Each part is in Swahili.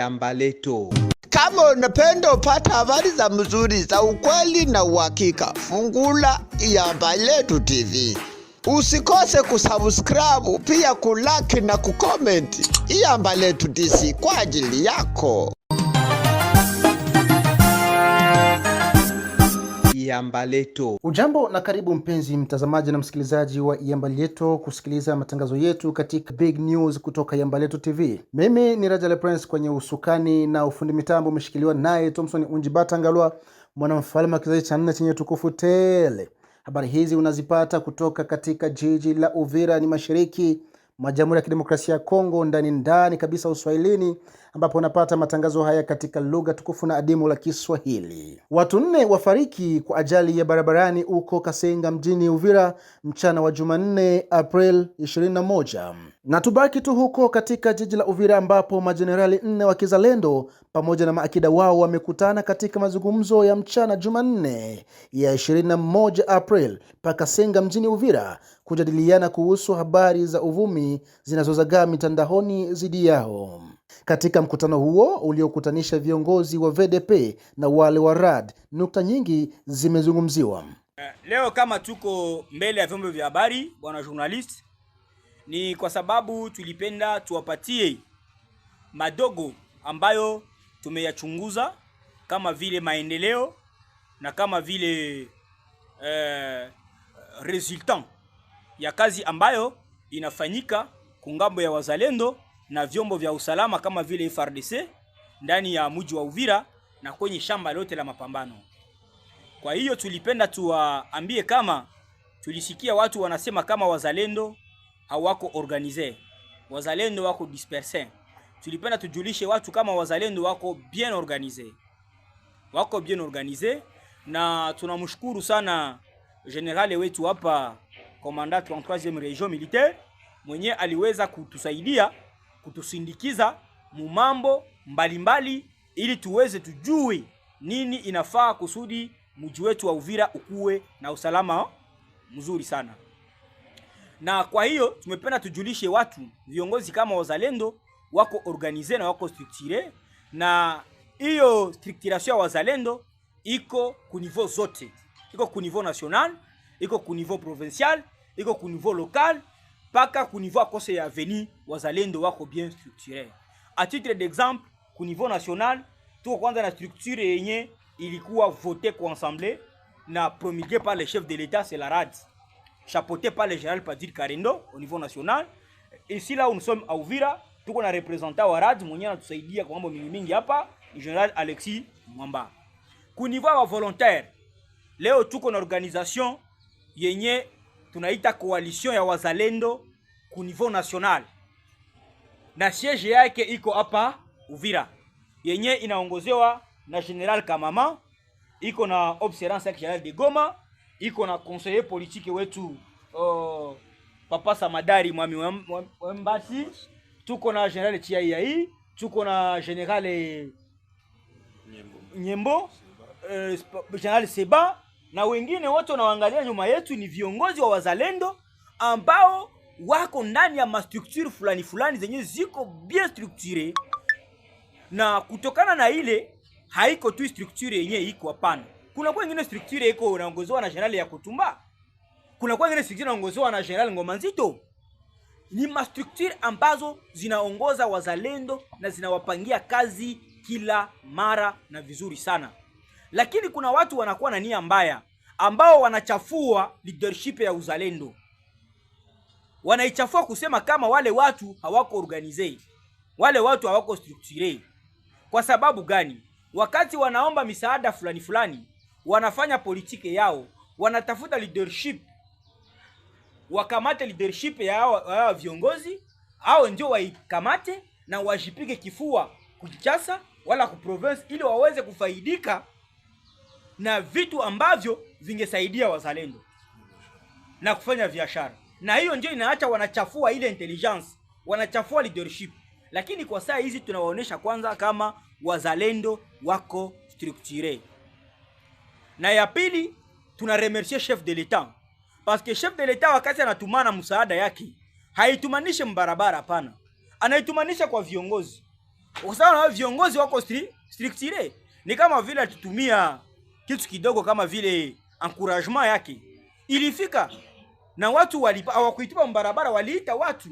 Yambaleto. Kama unapenda upata habari za mzuri za ukweli na uhakika, fungula Yambaleto TV. Usikose kusubscribe, pia kulike na kucomment. Yambaleto DC kwa ajili yako. Yambaleto. Ujambo na karibu mpenzi mtazamaji na msikilizaji wa Yambaleto kusikiliza matangazo yetu katika Big News kutoka Yambaleto TV. Mimi ni Rajale Prince kwenye usukani na ufundi mitambo umeshikiliwa naye Thompson Unjibata Ngalwa, mwanamfalme wa kizazi cha 4 chenye tukufu tele. Habari hizi unazipata kutoka katika jiji la Uvira, ni mashariki mwa Jamhuri ya Kidemokrasia ya Kongo, ndani kabisa Uswahilini, ambapo unapata matangazo haya katika lugha tukufu na adimu la Kiswahili. Watu 4 wafariki kwa ajali ya barabarani huko Kasenga mjini Uvira mchana wa Jumanne April 21. Na tubaki tu huko katika jiji la Uvira, ambapo majenerali 4 wa kizalendo pamoja na maakida wao wamekutana katika mazungumzo ya mchana Jumanne ya 21 April pa Kasenga mjini Uvira kujadiliana kuhusu habari za uvumi zinazozagaa mitandaoni dhidi yao. Katika mkutano huo uliokutanisha viongozi wa VDP na wale wa RAD, nukta nyingi zimezungumziwa. Leo kama tuko mbele ya vyombo vya habari, bwana journalist, ni kwa sababu tulipenda tuwapatie madogo ambayo tumeyachunguza kama vile maendeleo na kama vile resultant ya kazi ambayo inafanyika kungambo ya wazalendo na vyombo vya usalama kama vile FARDC ndani ya mji wa Uvira na kwenye shamba lote la mapambano. Kwa hiyo tulipenda tuwaambie kama tulisikia watu wanasema kama wazalendo hawako organize, wazalendo wako disperse. Tulipenda tujulishe watu kama wazalendo wako bien organize. Wako bien organize, na tunamshukuru sana generale wetu hapa, commandant 33e region militaire, mwenye aliweza kutusaidia kutusindikiza mumambo mbalimbali ili tuweze tujue nini inafaa kusudi mji wetu wa Uvira ukue na usalama mzuri sana. Na kwa hiyo tumependa tujulishe watu viongozi kama wazalendo wako organize na wako structure, na hiyo structuration ya wazalendo iko ku niveau zote. Iko ku niveau national, iko ku niveau provincial, iko ku niveau local, paka ku niveau akose ya veni wazalendo wako bien structuré. A titre d'exemple, ku niveau national tuko kwanza na structure yenye ilikuwa voté kwa assemblée na promulgué par le chef de l'État, c'est la RAD, chapeauté par le général Padir Karendo au niveau national. Ici là où nous sommes à Uvira, tuko na représentant wa RAD mwenye anatusaidia kwa mambo mingi hapa, General Alexis Mwamba. Ku niveau wa volontaire, leo tuko na organisation yenye tunaita coalition ya wazalendo ku niveau national, na siège yake iko hapa Uvira, yenye inaongozewa na General Kamama, iko na observance ya General de Goma, iko na conseiller politique wetu Papa Samadari Mwami Wembasi, tuko na General Chiayi, tuko na General Nyembo, General Seba na wengine wote wanaangalia nyuma yetu ni viongozi wa wazalendo ambao wako ndani ya mastructure fulani zenye ziko bien structuré. Na kutokana na ile haiko tu structure yenye iko, hapana. Kuna kwa nyingine structure iko inaongozwa na General ya Kutumba. Kuna kwa nyingine structure inaongozwa na General Ngoma Nzito. Ni mastructure ambazo zinaongoza wazalendo na zinawapangia kazi kila mara na vizuri sana. Lakini kuna watu wanakuwa na nia mbaya ambao wanachafua leadership ya uzalendo. Wanaichafua kusema kama wale watu hawako organize, wale watu hawako structure. Kwa sababu gani? Wakati wanaomba misaada fulani, wanafanya politiki yao, wanatafuta leadership, wakamate leadership ya hao viongozi, hao ndio waikamate na wajipige kifua kujichasa wala ku province, ili waweze kufaidika na vitu ambavyo vingesaidia wazalendo na kufanya biashara. Na hiyo ndio inaacha wanachafua ile intelligence, wanachafua leadership. Lakini kwa saa hizi tunawaonesha kwanza kama wazalendo wako structuré. Na ya pili, tuna remercier chef de l'État, parce que chef de l'État wakati anatumana msaada yake haitumanishe mbarabara, hapana, anaitumanisha kwa viongozi. Usawa, viongozi wako strictire. Ni kama vile tutumia kitu kidogo kama vile encouragement yake. Ilifika na watu hawakuitipa mbarabara, waliita watu.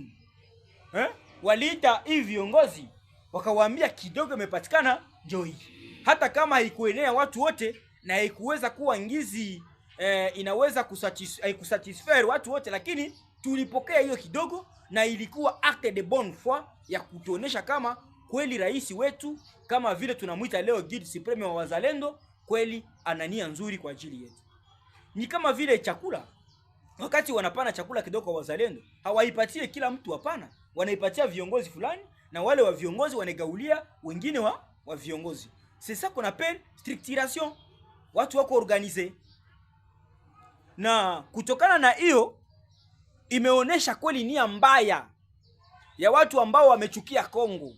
Waliita hivi viongozi, wakawaambia kidogo imepatikana joy. Hata kama haikuenea watu wote na haikuweza kuwa ngizi inaweza kusatisfaire watu wote, lakini tulipokea hiyo kidogo na ilikuwa acte de bonne foi ya kutuonesha kama kweli rais wetu kama vile tunamuita leo guide supreme wa wazalendo kweli anania nzuri kwa ajili yetu. Ni kama vile chakula, wakati wanapana chakula kidogo kwa wazalendo, hawaipatie kila mtu, hapana, wanaipatia viongozi fulani na wale wa viongozi wanegaulia wengine wa viongozi. C'est ça qu'on appelle structuration. Watu wako organize. Na kutokana na hiyo imeonesha kweli nia mbaya ya watu ambao wamechukia Kongo,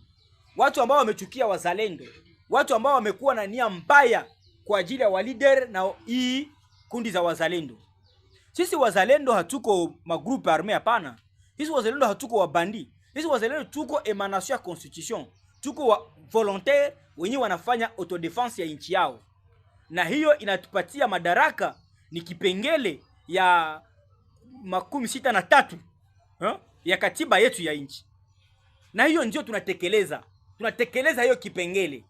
watu ambao wamechukia wazalendo, watu ambao wamekuwa na nia mbaya kwa ajili ya walider na hii kundi za wazalendo. Sisi wazalendo hatuko magroupe armé, hapana. Sisi wazalendo hatuko wabandi. Sisi wazalendo tuko emanation ya constitution. Tuko wa volontaire wenye wanafanya autodefense ya nchi yao. Na hiyo inatupatia madaraka, ni kipengele ya 63 ya katiba yetu ya nchi. Na hiyo ndio tunatekeleza. Tunatekeleza hiyo kipengele.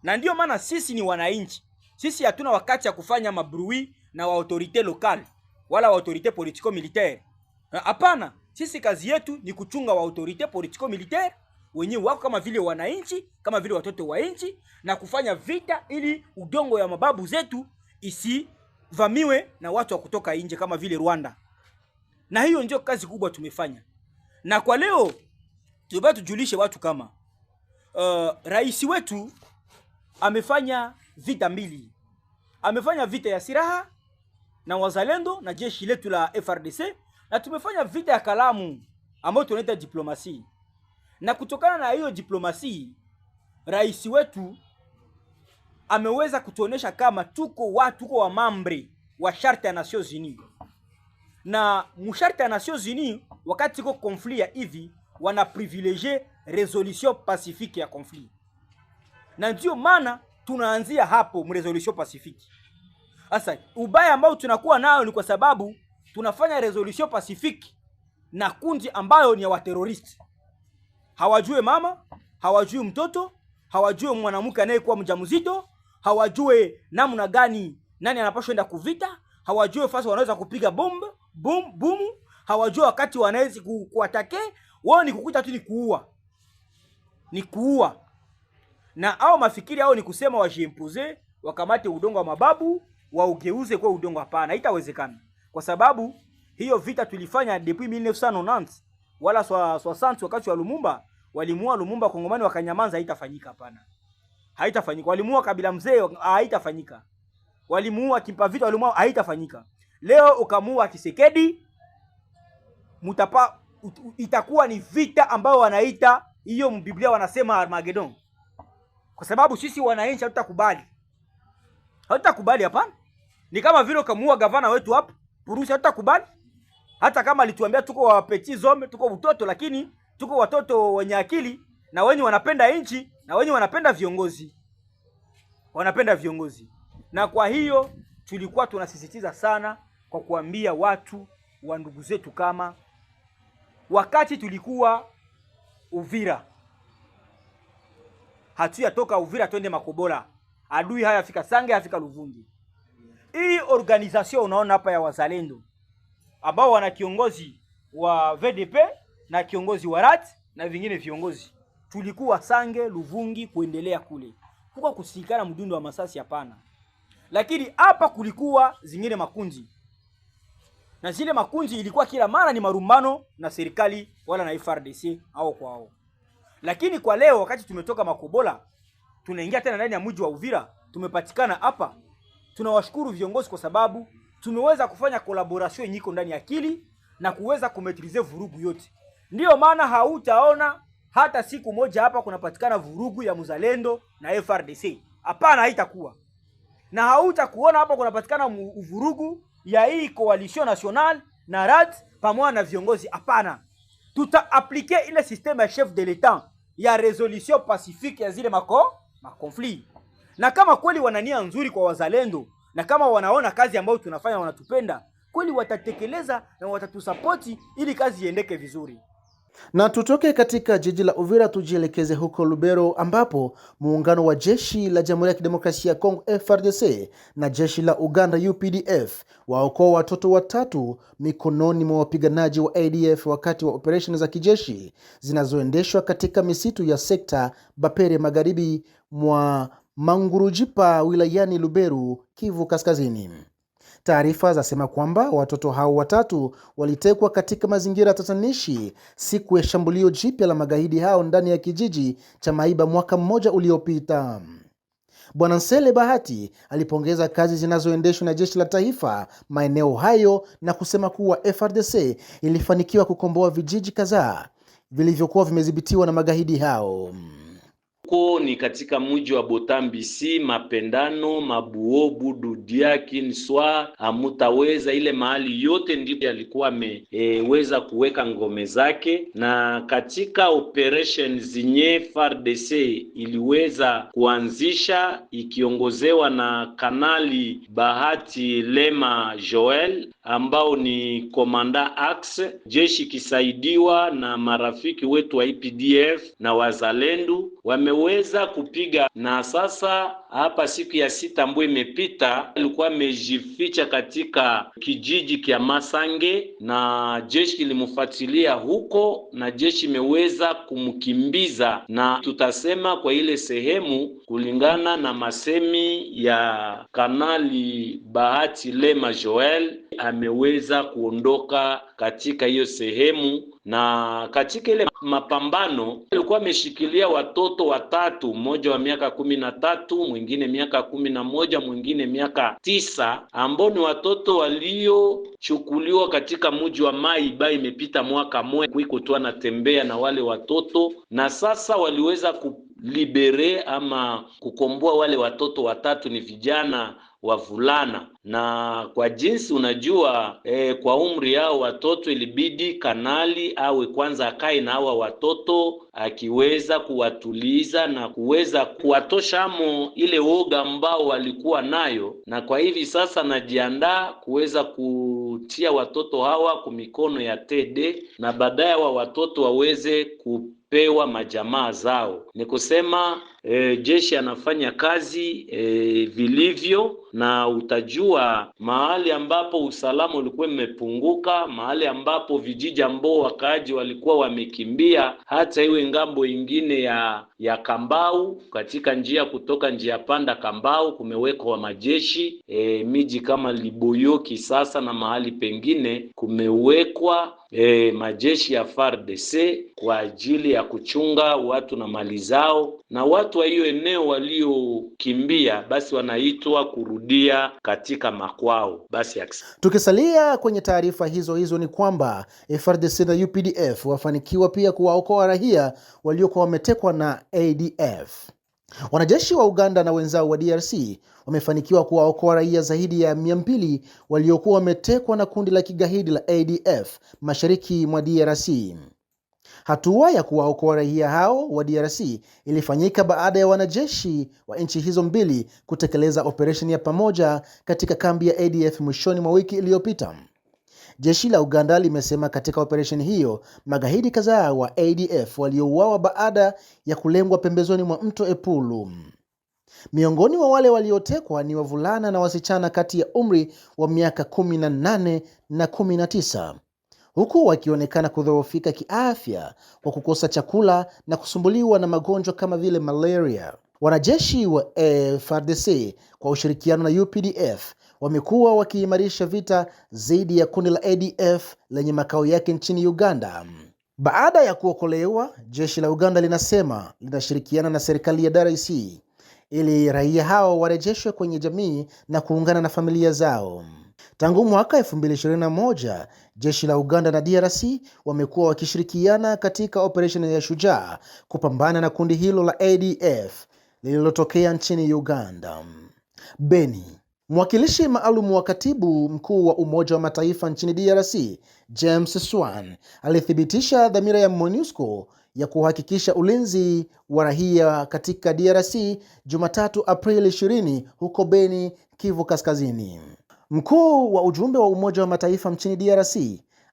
Na ndio maana sisi ni wananchi. Sisi hatuna wakati ya kufanya mabrui na wa autorite locale wala wa autorite politico militaire. Hapana, sisi kazi yetu ni kuchunga wa autorite politico militaire wenyewe wako kama vile wananchi, kama vile watoto wa nchi, na kufanya vita ili udongo ya mababu zetu isivamiwe na watu wa kutoka nje kama vile Rwanda. Na hiyo ndio kazi kubwa tumefanya. Na kwa leo tunataka tujulishe watu kama rais wetu amefanya vita mbili. Amefanya vita ya silaha na wazalendo na jeshi letu la FRDC, na tumefanya vita ya kalamu ambayo tunaita diplomasi. Na kutokana na hiyo diplomasi, rais wetu ameweza kutuonesha kama tuko wa mambre wa charte ya Nations Unies. Na mcharte ya Nations Unies wakati iko conflit ya hivi wana privilegier resolution pacifique ya conflit. Na ndio maana tunaanzia hapo resolution pacifique. Sasa ubaya ambao tunakuwa nao ni kwa sababu tunafanya resolution pacifique na kundi ambayo ni ya wateroristi. Hawajue mama, hawajue mtoto, hawajue mwanamke anayekuwa mjamzito, hawajue namna gani nani anapaswa enda kuvita, hawajue fasi wanaweza kupiga bomu, hawajue wakati wanaweza kuatake, wao ni kukuta tu ni kuua. Ni kuua. Na hao mafikiri hao ni kusema wajiimpoze, wakamate udongo wa mababu, waugeuze kwa udongo. Hapana, haitawezekana. Kwa sababu hiyo vita tulifanya depuis 1990 wala 60 wakati wa Lumumba, walimuua Lumumba Kongomani wakanyamanza, haitafanyika. Hapana. Haitafanyika. Walimuua Kabila mzee, haitafanyika. Walimuua Kimpavita, walimuua, haitafanyika. Leo ukamuua Kisekedi, itakuwa ni vita ambayo wanaita hiyo Biblia wanasema Armageddon. Kwa sababu sisi wananchi hatutakubali. Hatutakubali, hapana. Ni kama vile ukamuua gavana wetu hapa, Purusi, hatutakubali. Hata kama alituambia tuko wa petit homme, tuko utoto, lakini tuko watoto wenye akili na wenye wanapenda nchi na wenye wanapenda viongozi. Wanapenda viongozi. Na kwa hiyo tulikuwa tunasisitiza sana kwa kuambia watu wa ndugu zetu kama wakati tulikuwa Uvira, hatuyatoka Uvira twende Makobola, adui haya afika Sange, afika Luvungi. Hii organization unaona hapa ya wazalendo ambao wana kiongozi wa VDP na kiongozi wa RAT na vingine viongozi, tulikuwa Sange, Luvungi kuendelea kule. Kwa kusikana mdundo wa masasi, hapana. Lakini hapa kulikuwa zingine makundi. Na zile makundi ilikuwa kila mara ni marumbano na serikali wala na FRDC au kwao. Lakini kwa leo wakati tumetoka Makobola, tunaingia tena ndani ya mji wa Uvira, tumepatikana hapa. Tunawashukuru viongozi kwa sababu tumeweza kufanya collaboration nyiko ndani ya akili na kuweza kumetrize vurugu yote. Ndiyo maana hautaona hata siku moja hapa kunapatikana vurugu ya muzalendo na FRDC. Hapana, haitakuwa. Na hautakuona hapa kunapatikana vurugu ya hii coalition nationale na RAD pamoja na viongozi. Hapana. Tuta appliquer ile systeme ya chef de l'État ya resolution pacifique ya zile makonflit. Na kama kweli wanania nzuri kwa wazalendo, na kama wanaona kazi ambayo tunafanya wanatupenda, kweli watatekeleza na watatusapoti ili kazi iendeke vizuri. Na tutoke katika jiji la Uvira tujielekeze huko Lubero, ambapo muungano wa jeshi la Jamhuri ya Kidemokrasia ya Kongo FARDC na jeshi la Uganda UPDF waokoa watoto watatu mikononi mwa wapiganaji wa ADF wakati wa operesheni za kijeshi zinazoendeshwa katika misitu ya sekta Bapere magharibi mwa Mangurujipa wilayani Lubero, Kivu Kaskazini. Taarifa zasema kwamba watoto hao watatu walitekwa katika mazingira tatanishi siku ya shambulio jipya la magaidi hao ndani ya kijiji cha Maiba mwaka mmoja uliopita. Bwana Nsele Bahati alipongeza kazi zinazoendeshwa na jeshi la taifa maeneo hayo na kusema kuwa FARDC ilifanikiwa kukomboa vijiji kadhaa vilivyokuwa vimedhibitiwa na magaidi hao. Ni katika mji wa Botambisi, Mapendano, Mabuo, Bududia, Kinswa, Amutaweza, ile mahali yote ndipo alikuwa ameweza kuweka ngome zake. Na katika operation zinye FARDC iliweza kuanzisha ikiongozewa na Kanali Bahati Lema Joel ambao ni komanda Axe, jeshi kisaidiwa na marafiki wetu wa IPDF na wazalendo wameweza kupiga. Na sasa hapa siku ya 6 ambayo imepita alikuwa amejificha katika kijiji kia Masange, na jeshi kilimfuatilia huko na jeshi imeweza kumkimbiza, na tutasema kwa ile sehemu kulingana na masemi ya Kanali Bahati Lema Joel ameweza kuondoka katika hiyo sehemu. Na katika ile mapambano alikuwa ameshikilia watoto watatu, mmoja wa miaka 13, mwingine miaka 11, mwingine miaka 9, ambao ni watoto waliochukuliwa katika mji wa Maiba. Imepita mwaka mmoja kuiko tu anatembea na wale watoto, na sasa waliweza kulibere ama kukomboa wale watoto watatu. Ni vijana wavulana, na kwa jinsi unajua kwa umri yao watoto ilibidi kanali awe kwanza akae na hawa watoto akiweza kuwatuliza na kuweza kuwatoshamo ile woga ambao walikuwa nayo. Na kwa hivi sasa najiandaa kuweza kutia watoto hawa kumikono ya TD na baadaye wa watoto waweze kupewa majamaa zao. Ni kusema jeshi anafanya kazi vilivyo, na utajua mahali ambapo usalama ulikuwa umepunguka, mahali ambapo vijiji ambao wakaaji walikuwa wamekimbia, hata iwe ngambo ingine ya Kambau, katika njia kutoka njia panda Kambau kumewekwa wa majeshi, miji kama Liboyoki sasa na mahali pengine kumewekwa majeshi ya FARDC kwa ajili ya kuchunga watu na mali zao, na watu wa hiyo eneo waliokimbia basi wanaitwa kurudia katika makwao. Basi tukisalia kwenye taarifa hizo ni kwamba FARDC na UPDF wafanikiwa pia kuwaokoa raia waliokuwa wametekwa na ADF. Wanajeshi wa Uganda na wenzao wa DRC wamefanikiwa kuwaokoa raia zaidi ya 200 waliokuwa wametekwa na kundi la kigaidi la ADF mashariki mwa DRC. Hatua ya kuwaokoa raia hao wa DRC ilifanyika baada ya wanajeshi wa nchi hizo mbili kutekeleza operesheni ya pamoja katika kambi ya ADF mwishoni mwa wiki iliyopita. Jeshi la Uganda limesema katika operesheni hiyo magaidi kadhaa wa ADF waliouawa baada ya kulengwa pembezoni mwa mto Epulu. Miongoni mwa wale waliotekwa ni wavulana na wasichana kati ya umri wa miaka 18 na 19. Huku wakionekana kudhoofika kiafya kwa kukosa chakula na kusumbuliwa na magonjwa kama vile malaria. Wanajeshi wa FARDC kwa ushirikiano na UPDF wamekuwa wakiimarisha vita dhidi ya kundi la ADF lenye makao yake nchini Uganda. Baada ya kuokolewa, jeshi la Uganda linasema linashirikiana na serikali ya DRC ili raia hao warejeshwe kwenye jamii na kuungana na familia zao. Tangu mwaka 2021, jeshi la Uganda na DRC wamekuwa wakishirikiana katika operesheni ya Shujaa kupambana na kundi hilo la ADF lililotokea nchini Uganda. Beni, Mwakilishi maalum wa katibu mkuu wa Umoja wa Mataifa nchini DRC, James Swan, alithibitisha dhamira ya MONUSCO ya kuhakikisha ulinzi wa raia katika DRC Jumatatu Aprili 20 huko Beni, Kivu Kaskazini. Mkuu wa ujumbe wa Umoja wa Mataifa nchini DRC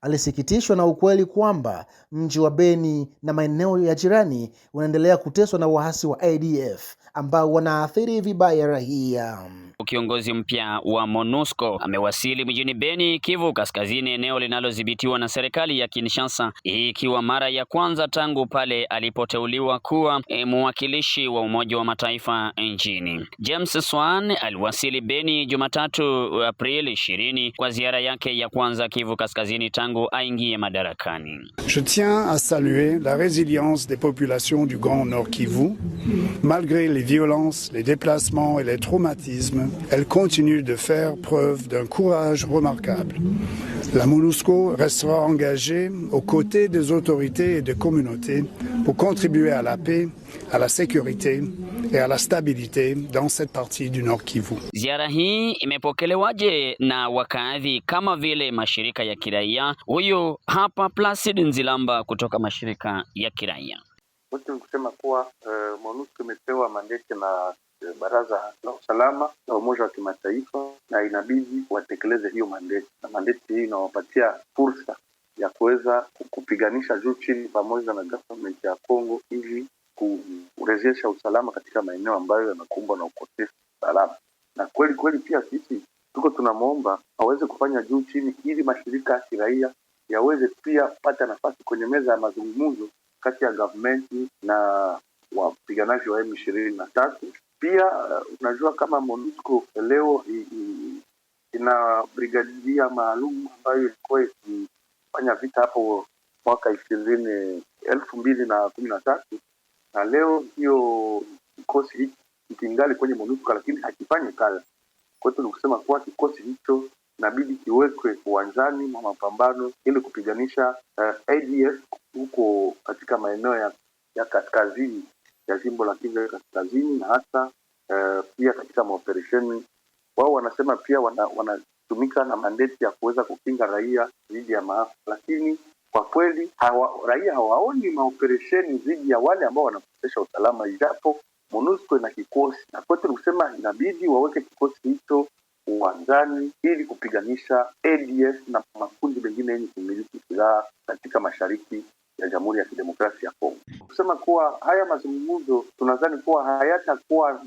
alisikitishwa na ukweli kwamba mji wa Beni na maeneo ya jirani unaendelea kuteswa na waasi wa ADF ambao wanaathiri vibaya raia. Kiongozi mpya wa MONUSCO amewasili mjini Beni, Kivu Kaskazini, eneo linalodhibitiwa na serikali ya Kinshasa, hii ikiwa mara ya kwanza tangu pale alipoteuliwa kuwa mwakilishi wa Umoja wa Mataifa nchini. James Swan aliwasili Beni Jumatatu Aprili 20 kwa ziara yake ya kwanza Kivu Kaskazini tangu aingie madarakani. Je tiens à saluer la résilience des populations du Grand Nord Kivu. Malgré les violences, les déplacements et les traumatismes, elles continuent de faire preuve d'un courage remarquable. La MONUSCO restera engagée aux côtés des autorités et des communautés pour contribuer à la paix, à la sécurité et à la stabilité dans cette partie du Nord Kivu. Ziara hii imepokelewaje na wakazi kama vile mashirika ya kiraia? Huyu hapa Placid Nzilamba kutoka mashirika ya kiraia. Wote kusema kuwa MONUSCO imepewa mandate na Baraza la Usalama la Umoja wa Kimataifa na inabidi watekeleze hiyo mandate. Na mandate hii inawapatia fursa ya kuweza kupiganisha juu chini pamoja na government ya Kongo ili kurejesha usalama katika maeneo ambayo yanakumbwa na ukosefu wa usalama. Na kweli pia sisi tuko tunamuomba aweze kufanya juu chini ili mashirika ya kiraia yaweze pia pata nafasi kwenye meza ya mazungumzo kati ya government na wapiganaji wa M23. Pia unajua kama MONUSCO leo ina brigadia maalum ambayo ilikuwa ikifanya vita hapo mwaka 2013 na leo hiyo kikosi hiki kingali kwenye MONUSCO lakini hakifanyi kazi. Kwa hiyo tunakusema kuwa kikosi hicho inabidi kiwekwe uwanjani mwa mapambano ili kupiganisha ADF huko katika maeneo ya kaskazini ya jimbo la Kivu Kaskazini na hasa pia katika maoperesheni. Wao wanasema pia wanatumika na mandate ya kuweza kukinga raia dhidi ya maafa, lakini kwa kweli raia hawaoni maoperesheni dhidi ya wale ambao wanakosesha usalama, ijapo MONUSCO ina kikosi. Na kwetu kusema inabidi waweke kikosi hicho uwanjani ili kupiganisha ADF na makundi mengine yenye kumiliki silaha katika mashariki ya Jamhuri ya Kidemokrasia ya Kongo. Kusema kuwa haya mazungumzo tunadhani kuwa hayatakuwa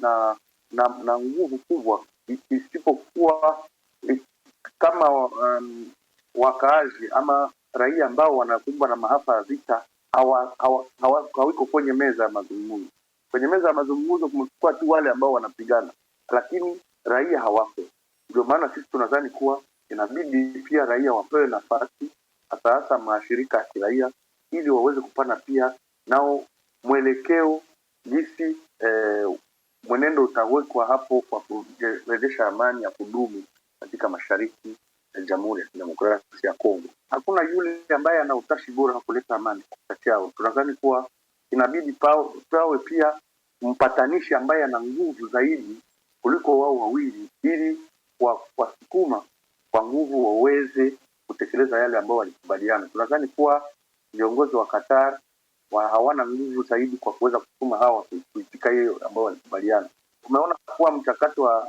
na nguvu kubwa isipokuwa kama wakaaji ama raia ambao wanakumbwa na maafa ya vita hawiko kwenye meza ya mazungumzo. Kwenye meza ya mazungumzo kumekuwa tu wale ambao wanapigana, lakini raia hawako. Ndio maana sisi tunadhani kuwa inabidi pia raia wapewe nafasi, hasa mashirika ya kiraia, ili waweze kupana pia nao mwelekeo jinsi mwenendo utawekwa hapo kwa kurejesha amani ya kudumu katika mashariki ya Jamhuri ya Kidemokrasia ya Kongo. Hakuna yule ambaye ana utashi bora wa kuleta amani kati yao. Tunadhani kuwa inabidi pawe pia mpatanishi ambaye ana nguvu zaidi kuliko wao wawili, ili wasukuma kwa nguvu waweze kutekeleza yale ambao walikubaliana. Tunadhani kuwa viongozi wa Qatar hawana nguvu zaidi kwa kuweza kusukuma hawa kuitika hiyo ambao walikubaliana. Tumeona kuwa mchakato wa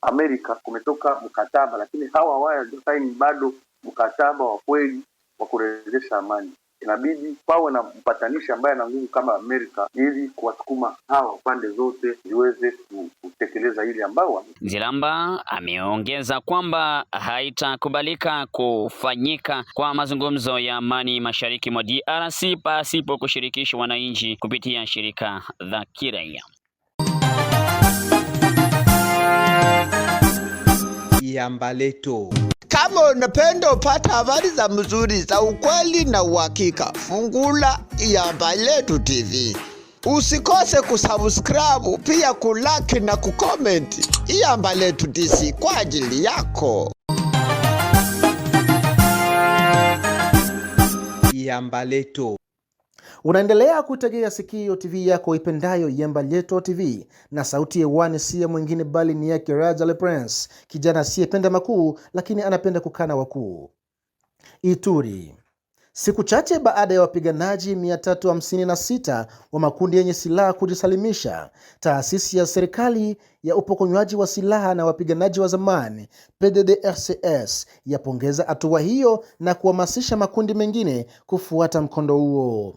Amerika kumetoka mkataba, lakini hawa saini bado mkataba wa kweli wa kurejesha amani. Inabidi pawe na mpatanishi ambaye ana nguvu kama Amerika ili kuwasukuma hawa pande zote ziweze kutekeleza ile ambao. Nzilamba ameongeza kwamba haitakubalika kufanyika kwa mazungumzo ya amani mashariki mwa DRC pasipo kushirikisha wananchi kupitia shirika za kiraia. Yambaleto. Kama unapenda upata habari za mzuri za ukweli na uhakika, fungula Yambaleto TV. Usikose kusubscribe, pia kulike na kucomment. Yambaleto DC kwa ajili yako. Yambaleto. Unaendelea kutegea sikio TV yako ipendayo Iyambalyeto TV, na sauti hewani si ya mwingine bali ni yake Raja Le Prince, kijana asiyependa makuu lakini anapenda kukana wakuu. Ituri. Siku chache baada ya wapiganaji 356 wa makundi yenye silaha kujisalimisha, taasisi ya serikali ya upokonywaji wa silaha na wapiganaji wa zamani PDDRCS yapongeza hatua hiyo na kuhamasisha makundi mengine kufuata mkondo huo.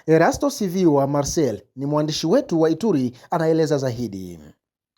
Erasto Siviwa Marcel ni mwandishi wetu wa Ituri, anaeleza zaidi.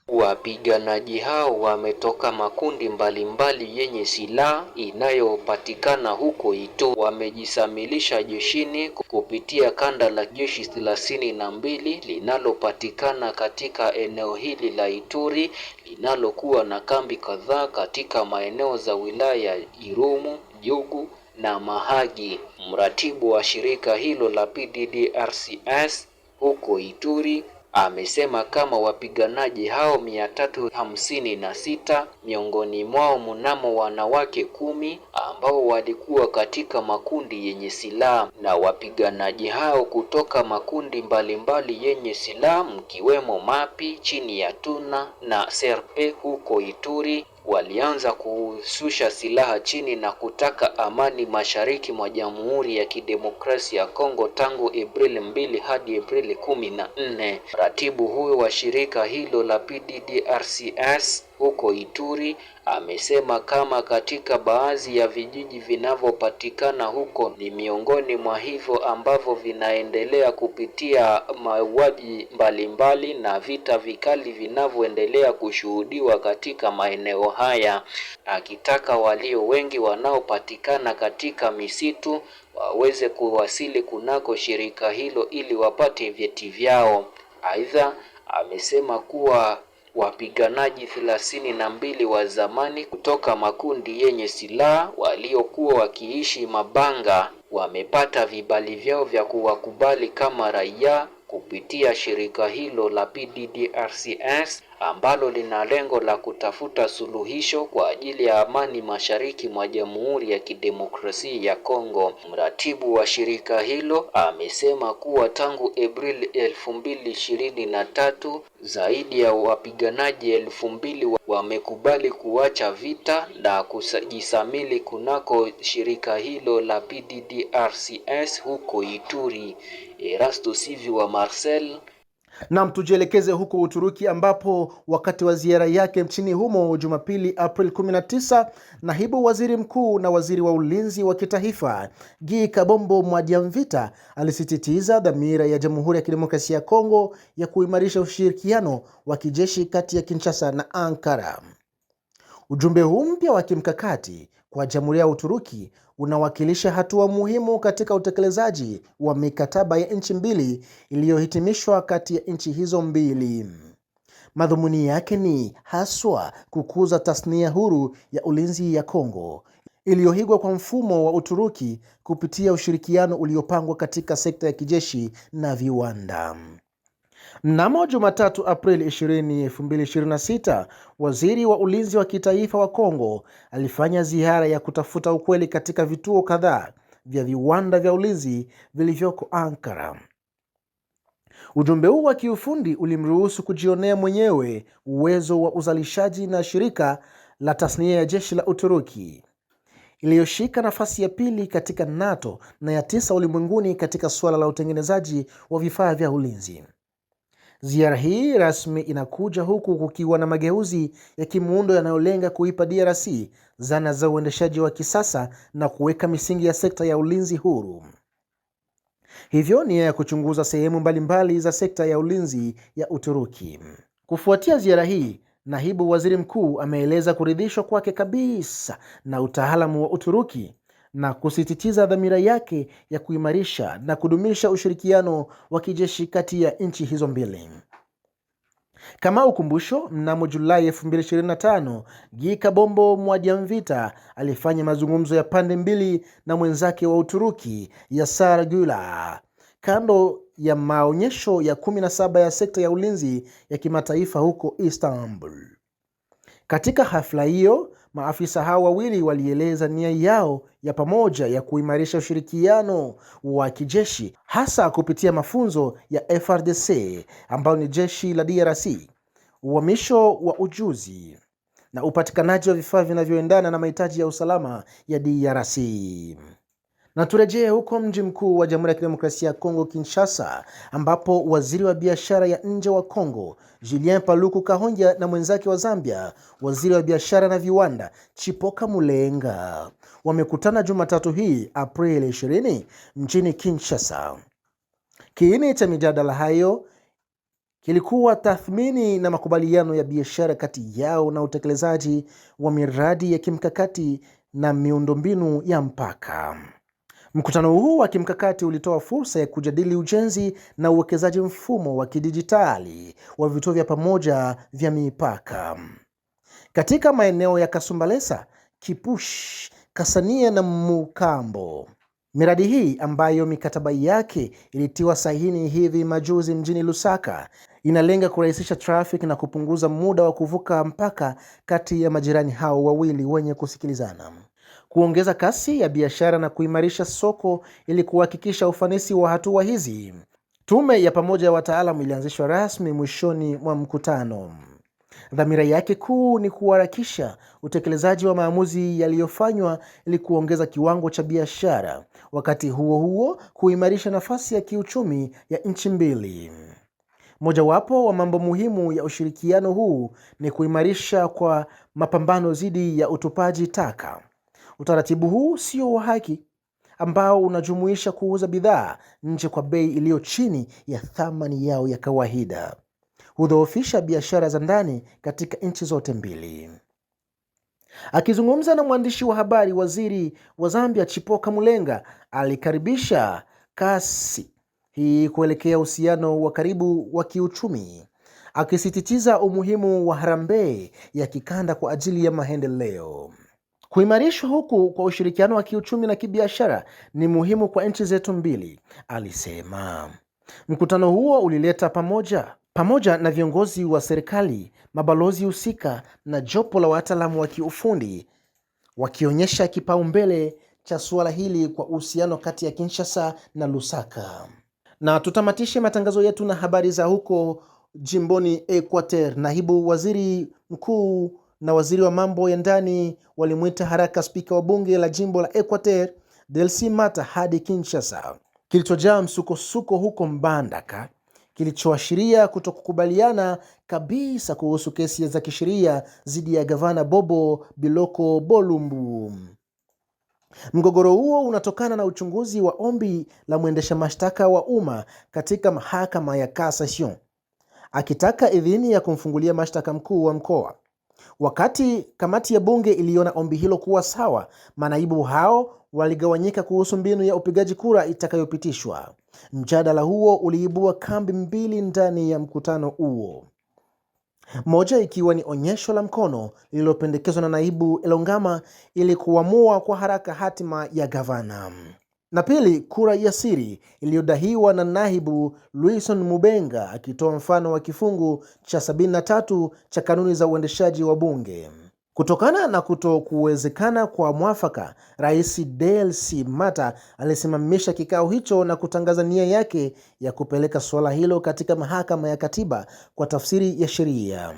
Wapiganaji hao wametoka makundi mbalimbali yenye silaha inayopatikana huko Ituri. Wamejisamilisha jeshini kupitia kanda la jeshi 32 linalopatikana katika eneo hili la Ituri, linalokuwa na kambi kadhaa katika maeneo za wilaya Irumu, Jugu na Mahagi. Mratibu wa shirika hilo la PDDRCS huko Ituri amesema kama wapiganaji hao 356 miongoni mwao mnamo wanawake 10 ambao walikuwa katika makundi yenye silaha, na wapiganaji hao kutoka makundi mbalimbali yenye silaha mkiwemo Mapi chini ya Tuna na Serpe huko Ituri walianza kushusha silaha chini na kutaka amani mashariki mwa Jamhuri ya Kidemokrasia ya Kongo tangu Aprili 2 hadi Aprili 14. Ratibu huyo wa shirika hilo la PDDRCS huko Ituri amesema kama katika baadhi ya vijiji vinavyopatikana huko ni miongoni mwa hivyo ambavyo vinaendelea kupitia mauaji mbalimbali na vita vikali vinavyoendelea kushuhudiwa katika maeneo haya, akitaka walio wengi wanaopatikana katika misitu waweze kuwasili kunako shirika hilo ili wapate vyeti vyao. Aidha, amesema kuwa wapiganaji 32 wa zamani kutoka makundi yenye silaha waliokuwa wakiishi Mabanga wamepata vibali vyao vya kuwakubali kama raia kupitia shirika hilo la PDDRCS ambalo lina lengo la kutafuta suluhisho kwa ajili ya amani mashariki mwa Jamhuri ya Kidemokrasia ya Kongo. Mratibu wa shirika hilo amesema kuwa tangu Aprili 2023 zaidi ya wapiganaji 2000 wamekubali kuacha vita na kujisamili kunako shirika hilo la PDDRCS huko Ituri. Erasto Siviwa Marcel. Na tujielekeze huko Uturuki, ambapo wakati wa ziara yake nchini humo Jumapili April 19, naibu waziri mkuu na waziri wa ulinzi wa kitaifa Guy Kabombo Mwadiamvita alisisitiza dhamira ya Jamhuri ya Kidemokrasia ya Kongo ya kuimarisha ushirikiano wa kijeshi kati ya Kinshasa na Ankara. Ujumbe huu mpya wa kimkakati kwa Jamhuri ya Uturuki unawakilisha hatua muhimu katika utekelezaji wa mikataba ya nchi mbili iliyohitimishwa kati ya nchi hizo mbili. Madhumuni yake ni haswa kukuza tasnia huru ya ulinzi ya Kongo iliyohigwa kwa mfumo wa Uturuki kupitia ushirikiano uliopangwa katika sekta ya kijeshi na viwanda. Mnamo Jumatatu Aprili 20, 2026, waziri wa ulinzi wa kitaifa wa Kongo alifanya ziara ya kutafuta ukweli katika vituo kadhaa vya viwanda vya ulinzi vilivyoko Ankara. Ujumbe huu wa kiufundi ulimruhusu kujionea mwenyewe uwezo wa uzalishaji na shirika la tasnia ya jeshi la Uturuki iliyoshika nafasi ya pili katika NATO na ya 9 ulimwenguni katika suala la utengenezaji wa vifaa vya ulinzi. Ziara hii rasmi inakuja huku kukiwa na mageuzi ya kimuundo yanayolenga kuipa DRC zana za uendeshaji wa kisasa na kuweka misingi ya sekta ya ulinzi huru. Hivyo ni ya kuchunguza sehemu mbalimbali za sekta ya ulinzi ya Uturuki. Kufuatia ziara hii, naibu waziri mkuu ameeleza kuridhishwa kwake kabisa na utaalamu wa Uturuki na kusisitiza dhamira yake ya kuimarisha na kudumisha ushirikiano wa kijeshi kati ya nchi hizo mbili. Kama ukumbusho, mnamo Julai 2025, Guy Kabombo Mwadiamvita alifanya mazungumzo ya pande mbili na mwenzake wa Uturuki Yasar Gula kando ya maonyesho ya 17 ya sekta ya ulinzi ya kimataifa huko Istanbul. Katika hafla hiyo, maafisa hao wawili walieleza nia yao ya pamoja ya kuimarisha ushirikiano wa kijeshi, hasa kupitia mafunzo ya FARDC ambayo ni jeshi la DRC, uhamisho wa ujuzi na upatikanaji wa vifaa vinavyoendana na mahitaji ya usalama ya DRC. Na turejee huko mji mkuu wa Jamhuri ya Kidemokrasia ya Kongo, Kinshasa, ambapo waziri wa biashara ya nje wa Kongo Julien Paluku Kahongya na mwenzake wa Zambia, waziri wa biashara na viwanda Chipoka Mulenga, wamekutana Jumatatu hii Aprili 20 mjini Kinshasa. Kiini cha mijadala hayo kilikuwa tathmini na makubaliano ya biashara kati yao na utekelezaji wa miradi ya kimkakati na miundombinu ya mpaka. Mkutano huu wa kimkakati ulitoa fursa ya kujadili ujenzi na uwekezaji mfumo wa kidijitali wa vituo vya pamoja vya mipaka katika maeneo ya Kasumbalesa, Kipush, Kasania na Mukambo. Miradi hii ambayo mikataba yake ilitiwa sahihi hivi majuzi mjini Lusaka inalenga kurahisisha traffic na kupunguza muda wa kuvuka mpaka kati ya majirani hao wawili wenye kusikilizana, kuongeza kasi ya biashara na kuimarisha soko ili kuhakikisha ufanisi wa hatua hizi. Tume ya pamoja ya wataalamu ilianzishwa rasmi mwishoni mwa mkutano. Dhamira yake kuu ni kuharakisha utekelezaji wa maamuzi yaliyofanywa ili kuongeza kiwango cha biashara, wakati huo huo kuimarisha nafasi ya kiuchumi ya nchi mbili. Mojawapo wa mambo muhimu ya ushirikiano huu ni kuimarisha kwa mapambano dhidi ya utupaji taka. Utaratibu huu sio wa haki, ambao unajumuisha kuuza bidhaa nje kwa bei iliyo chini ya thamani yao ya kawaida, hudhoofisha biashara za ndani katika nchi zote mbili. Akizungumza na mwandishi wa habari, waziri wa Zambia Chipoka Mulenga alikaribisha kasi hii kuelekea uhusiano wa karibu wa kiuchumi, akisisitiza umuhimu wa harambee ya kikanda kwa ajili ya maendeleo. Kuimarishwa huku kwa ushirikiano wa kiuchumi na kibiashara ni muhimu kwa nchi zetu mbili, alisema. Mkutano huo ulileta pamoja na viongozi wa serikali, mabalozi husika na jopo la wataalamu wa kiufundi, wakionyesha kipaumbele cha suala hili kwa uhusiano kati ya Kinshasa na Lusaka. Na tutamatishe matangazo yetu na habari za huko jimboni Equateur. Naibu waziri mkuu na waziri wa mambo ya ndani walimwita haraka spika wa bunge la jimbo la Equateur Delcy Mata hadi Kinshasa, kilichojaa msukosuko huko Mbandaka, kilichoashiria kutokukubaliana kabisa kuhusu kesi za kisheria dhidi ya gavana Bobo Biloko Bolumbu. Mgogoro huo unatokana na uchunguzi wa ombi la mwendesha mashtaka wa umma katika mahakama ya Cassation, akitaka idhini ya kumfungulia mashtaka mkuu wa mkoa. Wakati kamati ya bunge iliona ombi hilo kuwa sawa, manaibu hao waligawanyika kuhusu mbinu ya upigaji kura itakayopitishwa. Mjadala huo uliibua kambi mbili ndani ya mkutano huo, moja ikiwa ni onyesho la mkono lililopendekezwa na naibu Elongama ili kuamua kwa haraka hatima ya gavana, na pili, kura ya siri iliyodahiwa na naibu Luison Mubenga, akitoa mfano wa kifungu cha 73 cha kanuni za uendeshaji wa bunge. Kutokana na kutokuwezekana kwa mwafaka, Rais Delcy Mata alisimamisha kikao hicho na kutangaza nia yake ya kupeleka suala hilo katika mahakama ya katiba kwa tafsiri ya sheria.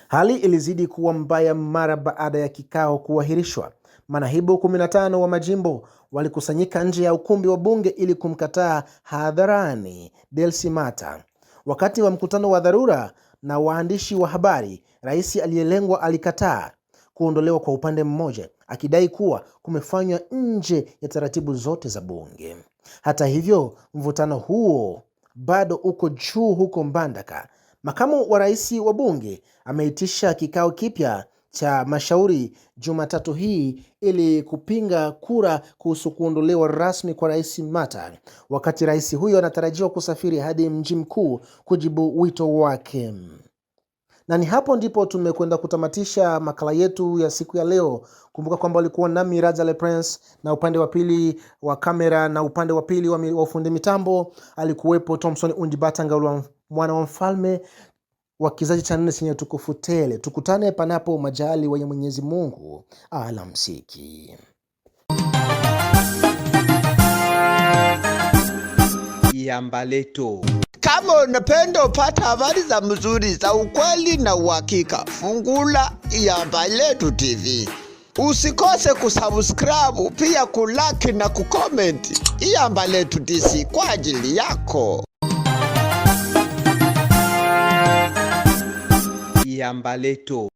Hali ilizidi kuwa mbaya mara baada ya kikao kuahirishwa. Manaibu 15 wa majimbo walikusanyika nje ya ukumbi wa bunge ili kumkataa hadharani Delcy Mata. Wakati wa mkutano wa dharura na waandishi wa habari, rais aliyelengwa alikataa kuondolewa kwa upande mmoja, akidai kuwa kumefanywa nje ya taratibu zote za bunge. Hata hivyo, mvutano huo bado uko juu huko Mbandaka. Makamu wa rais wa bunge ameitisha kikao kipya cha mashauri Jumatatu hii ili kupinga kura kuhusu kuondolewa rasmi kwa Rais Mata, wakati rais huyo anatarajiwa kusafiri hadi mji mkuu kujibu wito wake. Na ni hapo ndipo tumekwenda kutamatisha makala yetu ya siku ya leo. Kumbuka kwamba walikuwa nami Rajale Prince, na upande wa pili wa kamera na upande wa pili wa ufundi mitambo alikuwepo Thompson Unjibatangalwa, mwana wa mfalme. wa kizazi cha 4 chenye tukufu tele. Tukutane panapo majali wa Mwenyezi Mungu. Alamsiki. Iyambaleto. Kama unapenda upata habari za mzuri za ukweli na uhakika, fungula Iyambaletu TV. Usikose kusubscribe, pia kulike na kucomment. Iyambaletu DC kwa ajili yako. Iyambaleto.